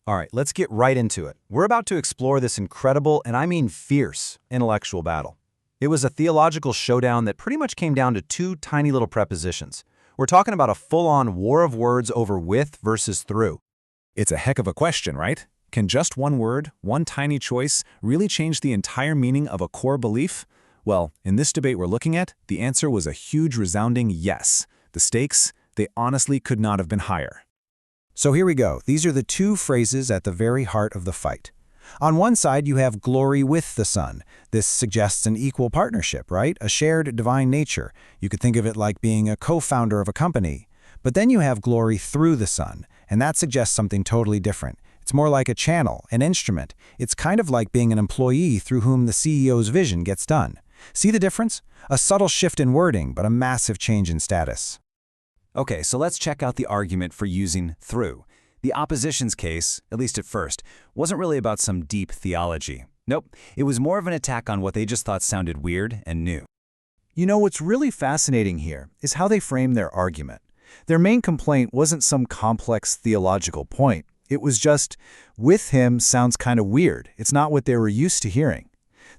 All right, let's get right into it. We're about to explore this incredible, and I mean fierce, intellectual battle. It was a theological showdown that pretty much came down to two tiny little prepositions. We're talking about a full-on war of words over with versus through. It's a heck of a question, right? Can just one word, one tiny choice, really change the entire meaning of a core belief? Well, in this debate we're looking at, the answer was a huge resounding yes. The stakes, they honestly could not have been higher. So here we go. These are the two phrases at the very heart of the fight. On one side, you have glory with the Son. This suggests an equal partnership, right? A shared divine nature. You could think of it like being a co-founder of a company. But then you have glory through the Son, and that suggests something totally different. It's more like a channel, an instrument. It's kind of like being an employee through whom the CEO's vision gets done. See the difference? A subtle shift in wording, but a massive change in status. Okay, so let's check out the argument for using through. The opposition's case, at least at first, wasn't really about some deep theology. Nope, it was more of an attack on what they just thought sounded weird and new. You know, what's really fascinating here is how they frame their argument. Their main complaint wasn't some complex theological point. It was just, with him sounds kind of weird. It's not what they were used to hearing.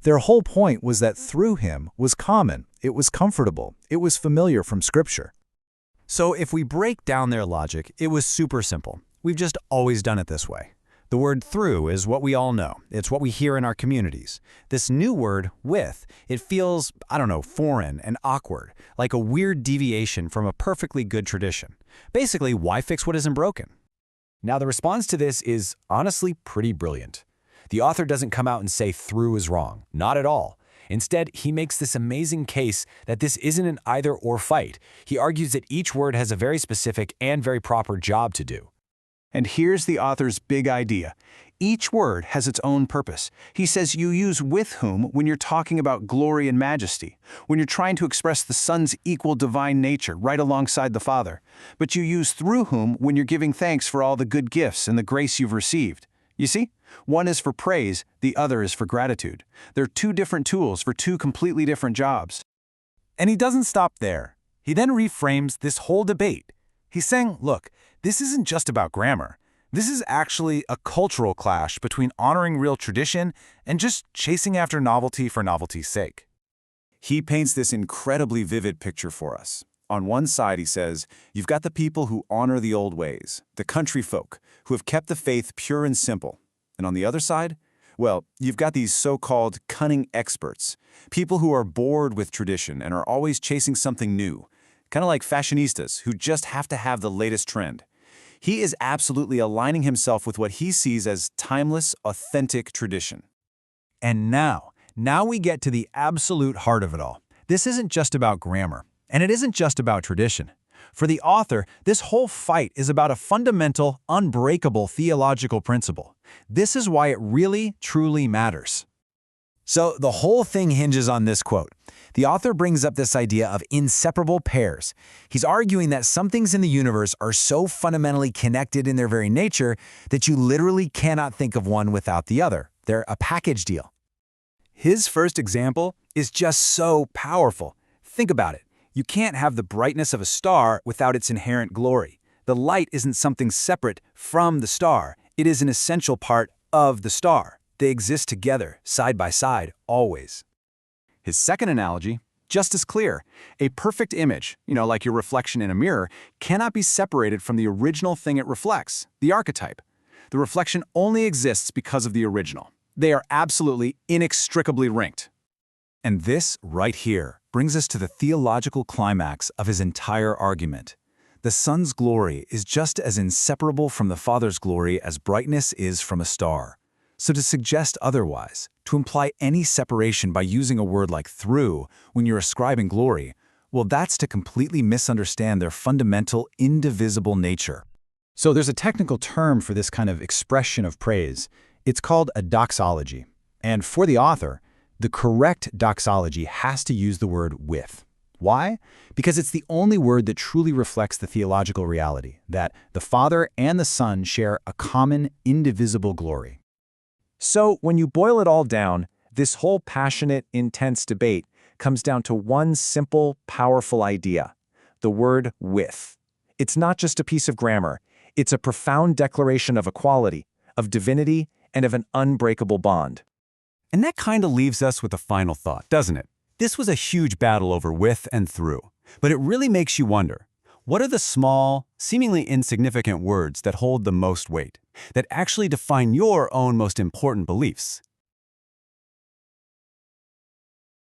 Their whole point was that through him was common, it was comfortable, it was familiar from Scripture. So if we break down their logic, it was super simple. We've just always done it this way. The word through is what we all know. It's what we hear in our communities. This new word, with, it feels, foreign and awkward, like a weird deviation from a perfectly good tradition. Basically, why fix what isn't broken? Now, the response to this is honestly pretty brilliant. The author doesn't come out and say through is wrong. Not at all. Instead, he makes this amazing case that this isn't an either-or fight. He argues that each word has a very specific and very proper job to do. And here's the author's big idea. Each word has its own purpose. He says you use with whom when you're talking about glory and majesty, when you're trying to express the Son's equal divine nature right alongside the Father. But you use through whom when you're giving thanks for all the good gifts and the grace you've received. You see? One is for praise, the other is for gratitude. They're two different tools for two completely different jobs. And he doesn't stop there. He then reframes this whole debate. He's saying, look, this isn't just about grammar. This is actually a cultural clash between honoring real tradition and just chasing after novelty for novelty's sake. He paints this incredibly vivid picture for us. On one side, he says, you've got the people who honor the old ways, the country folk, who have kept the faith pure and simple. And on the other side, well, you've got these so-called cunning experts, people who are bored with tradition and are always chasing something new, kind of like fashionistas who just have to have the latest trend. He is absolutely aligning himself with what he sees as timeless, authentic tradition. And now we get to the absolute heart of it all. This isn't just about grammar, and it isn't just about tradition. For the author, this whole fight is about a fundamental, unbreakable theological principle. This is why it really, truly matters. So the whole thing hinges on this quote. The author brings up this idea of inseparable pairs. He's arguing that some things in the universe are so fundamentally connected in their very nature that you literally cannot think of one without the other. They're a package deal. His first example is just so powerful. Think about it. You can't have the brightness of a star without its inherent glory. The light isn't something separate from the star. It is an essential part of the star. They exist together, side by side, always. His second analogy, just as clear. A perfect image, like your reflection in a mirror, cannot be separated from the original thing it reflects, the archetype. The reflection only exists because of the original. They are absolutely inextricably linked. And this, right here, brings us to the theological climax of his entire argument. The Son's glory is just as inseparable from the Father's glory as brightness is from a star. So to suggest otherwise, to imply any separation by using a word like through when you're ascribing glory, well, that's to completely misunderstand their fundamental, indivisible nature. So there's a technical term for this kind of expression of praise. It's called a doxology. And for the author, the correct doxology has to use the word with. Why? Because it's the only word that truly reflects the theological reality, that the Father and the Son share a common, indivisible glory. So when you boil it all down, this whole passionate, intense debate comes down to one simple, powerful idea, the word with. It's not just a piece of grammar. It's a profound declaration of equality, of divinity, and of an unbreakable bond. And that kind of leaves us with a final thought, doesn't it? This was a huge battle over with and through, but it really makes you wonder, what are the small, seemingly insignificant words that hold the most weight, that actually define your own most important beliefs?